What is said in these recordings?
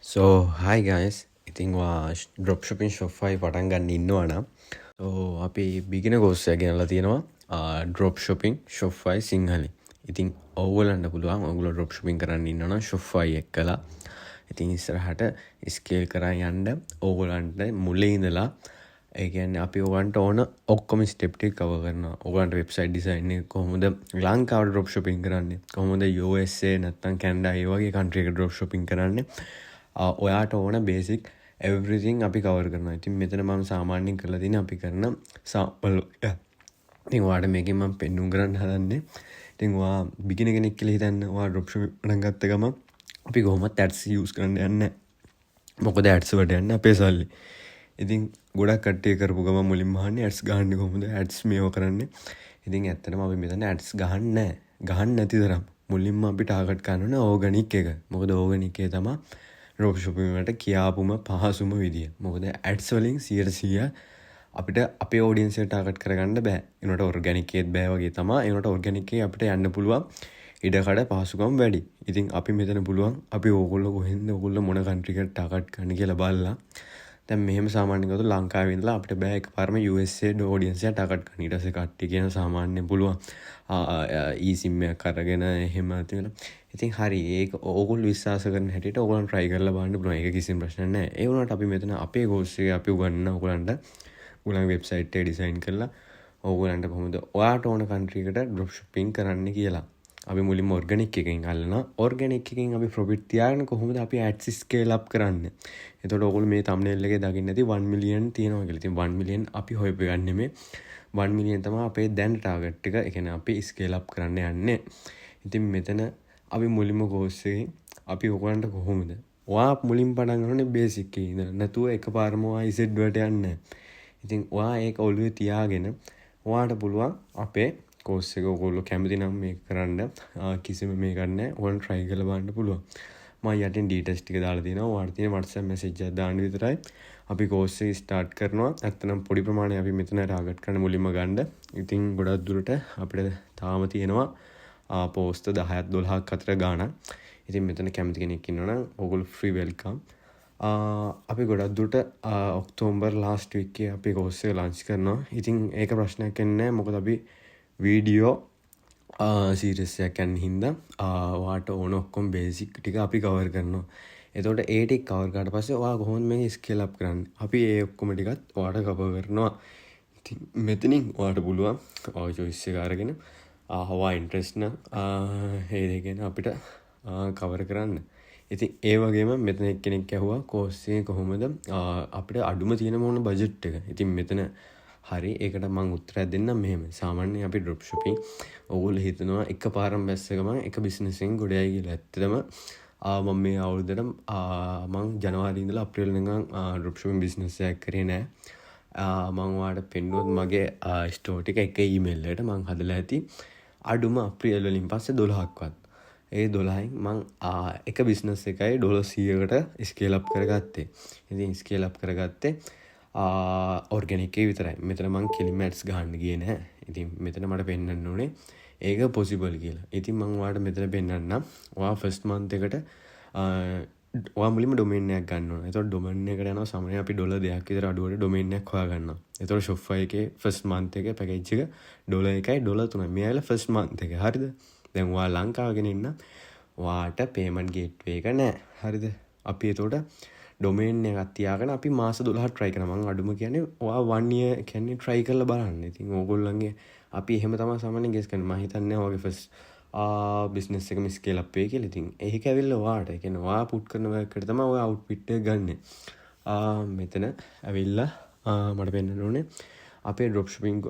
So hi guys, ඉතින් dropshipping shopify පටන් ගන්න ඉන්නවා නම් so අපි beginner course එක ගෙනල්ලා තියෙනවා dropshipping shopify සිංහලෙන්. ඉතින් ඕගොල්ලන්ට පුළුවන් ඕගොල්ලෝ dropshipping කරන්න ඉන්නවා නම් shopify එක්කලා ඉතින් ඉස්සරහට scale කරන් යන්න ඕගොල්ලන්ට මුලින් ඉඳලා ඒ කියන්නේ අපි ඕගොල්ලන්ට ඕන ඔක්කොම step ටික cover කරනවා. ඕගොල්ලන්ට website design එක කොහොමද ලංකාවට dropshipping කරන්නේ? කොහොමද USA නැත්නම් කැනඩා ඒ වගේ country එක dropshipping කරන්නේ? ඔයාට ඕන බේසික් එවරිසින් අපි කවර් කරනවා. ඉතින් මෙතන මම සාමාන්‍යයෙන් කරලා තියෙන අපි කරන සාම්පල් ඉතින් ඔයාට මේකෙන් මම පෙන්නුම් කරන්න හදන්නේ. ඉතින් ඔයා බිගිනර් කෙනෙක් කියලා හිතන්න ඔයා ඩ්‍රොප් ෂොපින් පටන් ගත්ත ගමන් අපි කොහොමද ඇඩ්ස් යූස් කරන්න යන්නේ. මොකද ඇඩ්ස් වලට යන්නේ අපේ සල්ලි. ඉතින් ගොඩක් කට්ටිය කරපු ගමන් මුලින්ම අහන්නේ ඇඩ්ස් ගහන්නේ කොහොමද? ඇඩ්ස් මේව කරන්නේ. ඉතින් ඇත්තටම අපි මෙතන ඇඩ්ස් ගහන්නේ නැහැ. ගහන්න නැති තරම් මුලින්ම අපි ටාගට් කරන්න ඕනේ ඕගනික් එක. මොකද ඕගනික් එක තමයි ඩ්‍රොප් ෂොපින් වලට කියාපුම පහසුම විදිය. මොකද ඇඩ්ස් වලින් 100% අපිට අපේ ඔඩියන්ස් එකට ටාගට් කරගන්න බෑ. ඒනට ඔර්ගැනික් එකත් බෑ වගේ තමයි. ඒනට ඔර්ගැනික් එකේ අපිට යන්න පුළුවන් ඉඩකඩ පහසුකම් වැඩි. ඉතින් අපි මෙතන පුළුවන් අපි ඕගොල්ලෝ කොහෙන්ද ඕගොල්ලෝ මොන කන්ට්‍රි එකට ටාගට් කරන්න කියලා බලලා දැන් මෙහෙම සාමාන්‍යයෙන් ගත්තොත් ලංකාවේ ඉඳලා අපිට බෑ එකපාරම USA ඔඩියන්ස් එකට ටාගට් කරන්න. ඊට පස්සේ කට්ටිය කියන සාමාන්‍යයෙන් පුළුවන් ඊසිම් එකක් අරගෙන එහෙම තියෙනවා. ඉතින් හරි ඒක ඕගොල්ලෝ විශ්වාස කරන හැටියට ඕගොල්ලන් try කරලා බලන්න පුළුවන්. ඒක කිසිම ප්‍රශ්නයක් නැහැ. ඒ වුණාට අපි මෙතන අපේ course එකේ අපි උගන්වන ඕගොල්ලන්ට ඕගොල්ලන්ගේ website එක design කරලා ඕගොල්ලන්ට කොහොමද ඔයාට ඕන country එකට drop shipping කරන්න කියලා. අපි මුලින්ම organic එකෙන් අල්ලනවා. organic එකෙන් අපි profit තියාගෙන කොහොමද අපි ads scale up කරන්නේ. එතකොට ඕගොල්ලෝ මේ thumbnail එකේ දකින්න ඇති 1 million තියෙනවා කියලා. ඉතින් 1 million අපි හොයපගන්නේ මේ 1 million තමයි අපේ දැන් target එක. ඒ කියන්නේ අපි scale up කරන්න යන්නේ. ඉතින් මෙතන අපි මුලින්ම course එකෙන් අපි ඔයගලන්ට කොහොමද ඔයා මුලින් පටන් ගන්නනේ බේසික් එකේ ඉඳලා නැතුව එකපාරම ඔයා ඉසෙඩ් වලට යන්නේ. ඉතින් ඔයා ඒක ඔළුවේ තියාගෙන ඔයාට පුළුවන් අපේ course එක ඔයගොල්ලෝ කැමති නම් මේක කරන්න කිසිම මේකක් නැහැ. ඔයාලට try කරලා බලන්න පුළුවන්. මම යටින් details ටික දාලා තියෙනවා. ඔයාලට තියෙන WhatsApp message එකක් දාන්න විතරයි. අපි course එක start කරනවා. ඇත්තනම් පොඩි ප්‍රමාණයක් අපි මෙතන target කරන මුලින්ම ගන්න. ඉතින් ගොඩක් දුරට අපිට තාම තියෙනවා පෝස්ට 10ක් 12ක් අතර ගානක්. ඉතින් මෙතන කැමති කෙනෙක් ඉන්නවනම් ඕගොල්ලෝ free welcome. අපි ගොඩක් දුරට ඔක්තෝබර් last week එකේ අපි course එක launch කරනවා. ඉතින් ඒක ප්‍රශ්නයක් නැහැ. මොකද අපි වීඩියෝ සීරීස් එකක් යන හින්දා ඔයාට ඕන ඔක්කොම බේසික් ටික අපි කවර් කරනවා. එතකොට ඒ ටික කවර් කරාට පස්සේ ඔයා කොහොමද මේක ස්කේල් අප් කරන්නේ? අපි ඒ ඔක්කොම ටිකත් ඔයාට කවර් කරනවා. ඉතින් මෙතනින් ඔයාට පුළුවන් ඔය choice එක අරගෙන හවා ඉන්ට්‍රෙස්ට් නම් ඒ දෙක ගැන අපිට කවර් කරන්න. ඉතින් ඒ වගේම මෙතන එක්කෙනෙක් ඇහුවා course එක කොහොමද අපිට අඩුම තියෙන මොන බජට් එක. ඉතින් මෙතන හරි ඒකට මම උත්තරයක් දෙන්නම් මෙහෙම. සාමාන්‍යයෙන් අපි drop shipping ඕගොල්ලෝ හිතනවා එකපාරම බැස්ස ගමන් එක business එකෙන් ගොඩ යයි කියලා. ඇත්තටම මම මේ අවුරුද්දට මම ජනවාරි ඉඳලා අප්‍රේල් වෙනකන් drop shipping business එකක් කරේ නෑ. මම ඔයාලට පෙන්නුවොත් මගේ store ටික එක email එකට මම හදලා ඇති. අඩුම අප්‍රේල් වලින් පස්සේ 12ක්වත්. ඒ 12න් මං එක බිස්නස් එකයි $100කට ස්කේල් අප් කරගත්තේ. ඉතින් ස්කේල් අප් කරගත්තේ ඔර්ගැනික් එකේ විතරයි. මෙතන මං කෙලින්ම ඇඩ්ස් ගහන්න ගියේ නැහැ. ඉතින් මෙතන මට පෙන්වන්න ඕනේ ඒක possible කියලා. ඉතින් මං ඔයාලට මෙතන පෙන්වන්නම්. ඔයා first month එකට ඔයා මුලින්ම domain එකක් ගන්න ඕනේ. එතකොට domain එකට යනවා සාමාන්‍යයෙන් අපි $2ක් විතර අඩුවට domain එකක් හොයා ගන්නවා. එතකොට Shopify එකේ first month එකේ package එක $1යි $3යි. මේ ඇවිල්ලා first month එක. හරිද? දැන් ඔයා ලංකාවගෙන ඉන්න ඔයාට payment gateway එක නැහැ. හරිද? අපි එතකොට domain එකක් තියාගෙන අපි මාස 12ක් try කරනවා. මම අඩුම කියන්නේ ඔයා 1 year කියන්නේ try කරලා බලන්න. ඉතින් ඕගොල්ලන්ගේ අපි එහෙම තමයි සාමාන්‍යයෙන් guess කරන්නේ. මම හිතන්නේ ඔයාගේ first business එකම scale up වෙයි කියලා. ඉතින් ඒක ඇවිල්ලා ඔයාට. ඒ කියන්නේ ඔයා put කරන work එකට තමයි ඔයා output එක ගන්නෙ. මෙතන ඇවිල්ලා මට පෙන්නන්න ඕනේ අපේ drop shipping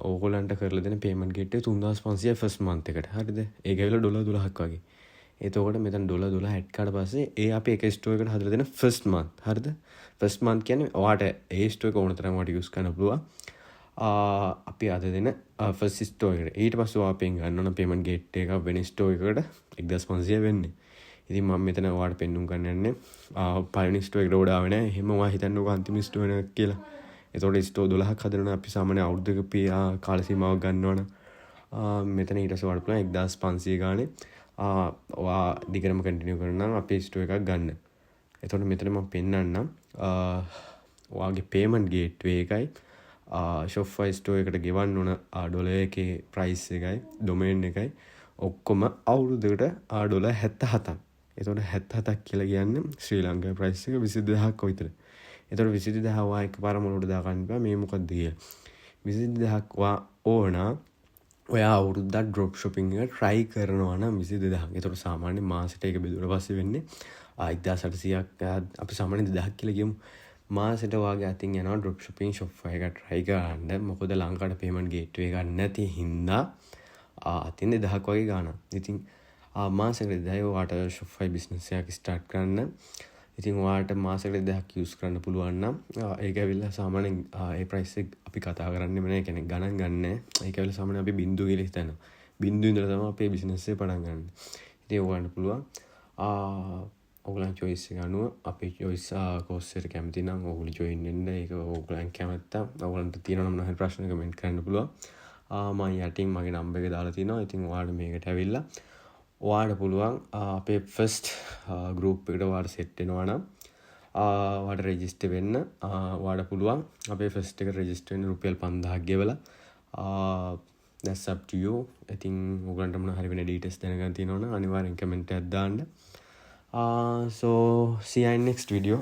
ඕගොල්ලන්ට කරලා දෙන payment gateway 3500 first month එකට. හරිද? ඒක ඇවිල්ලා $12ක් වගේ. එතකොට මෙතන $12 ඇඩ් කරලා පස්සේ ඒ අපි එක store එකට හදලා දෙන first month. හරිද? first month කියන්නේ ඔයාට ඒ store එක ඕන තරම් ඔයාට use කරන්න පුළුවන්. අපි අද දෙන first store එකට. ඊට පස්සේ ඔයා පෙන් ගන්න ඕන payment gateway එක වෙන store එකකට 1500 වෙන්නේ. ඉතින් මම මෙතන ඔයාලට පෙන්නුම් කරන්න යන්නේ පළවෙනි store එකට ඕඩාවේ නැහැ. එහෙම ඔයා හිතන්නකෝ අන්තිම store එක කියලා. එතකොට ස්ටෝ 12ක් හදනවා අපි සාමාන්‍ය අවුරුද්දක කාල සීමාවක් ගන්නවනම් මෙතන ඊට පස්සේ වඩා පුළුවන් 1500 ගානේ ඔයා දිගටම කන්ටිනියු කරනවා නම් අපි ස්ටෝ එකක් ගන්න. එතකොට මෙතන මම පෙන්නන්නම් ඔයාගේ පේමන්ට් ගේට්වේ එකයි Shopify store එකට ගෙවන්න ඕන ඩොලර් එකේ ප්‍රයිස් එකයි ඩොමේන් එකයි ඔක්කොම අවුරුද්දකට ඩොලර් 77ක්. එතකොට 77ක් කියලා කියන්නේ ශ්‍රී ලංකාවේ ප්‍රයිස් එක 22000ක් විතර. එතකොට 22000 ඔයා එකපාරම ඔලුවට දා ගන්න බෑ මේ මොකක්ද කියලා. 22000ක් ඔයා ඕන ඔයා අවුරුද්දක් ඩ්‍රොප් ෂොපින් එක try කරනවා නම් 22000ක්. එතකොට සාමාන්‍ය මාසෙට ඒක බෙදුවට පස්සේ වෙන්නේ 1800ක් අපි සාමාන්‍ය 2000ක් කියලා කියමු. මාසෙට ඔයාගේ අතින් යනවා ඩ්‍රොප් ෂොපින් Shopify එක try කරන්න. මොකද ලංකාවට payment gateway එකක් නැති හින්දා අතින් 2000ක් වගේ ගාණක්. ඉතින් මාසෙකට 2000 ඔයාට Shopify business එකක් start කරන්න. ඉතින් ඔයාට මාසෙකට 2000ක් use කරන්න පුළුවන් නම් ඒක ඇවිල්ලා සාමාන්‍යයෙන් ඒ price එක අපි කතා කරන්නේ නැහැ. කියන්නේ ගණන් ගන්න නැහැ. ඒක ඇවිල්ලා සාමාන්‍යයෙන් අපි බින්දුව කියලා හිතනවා. බින්දුව ඉඳලා තමයි අපේ business එක පටන් ගන්න. ඉතින් ඔයාලට පුළුවන් ඔයගලන් choice එක අනුව අපේ choice course එකට කැමති නම් ඔයගොල්ලෝ join වෙන්න. ඒක ඔයගලන් කැමැත්ත. ඔයගලන්ට තියෙනවා නම් මොනවා හරි ප්‍රශ්න කමෙන්ට් කරන්න පුළුවන්. මම යටින් මගේ නම්බර් එක දාලා තිනවා. ඉතින් ඔයාලට මේකට ඇවිල්ලා ඔයාලට පුළුවන් අපේ first group එකට ඔයාලට set වෙනවා නම් ඔයාලට register වෙන්න. ඔයාලට පුළුවන් අපේ first එකට register වෙන්න රුපියල් 5000ක් ගෙවලා that's up to you. ඉතින් ඔයගලන්ට මොනවා හරි වෙන details දැනගන්න තියෙනවා නම් අනිවාර්යෙන් comment එකක් දාන්න. So see you in next video.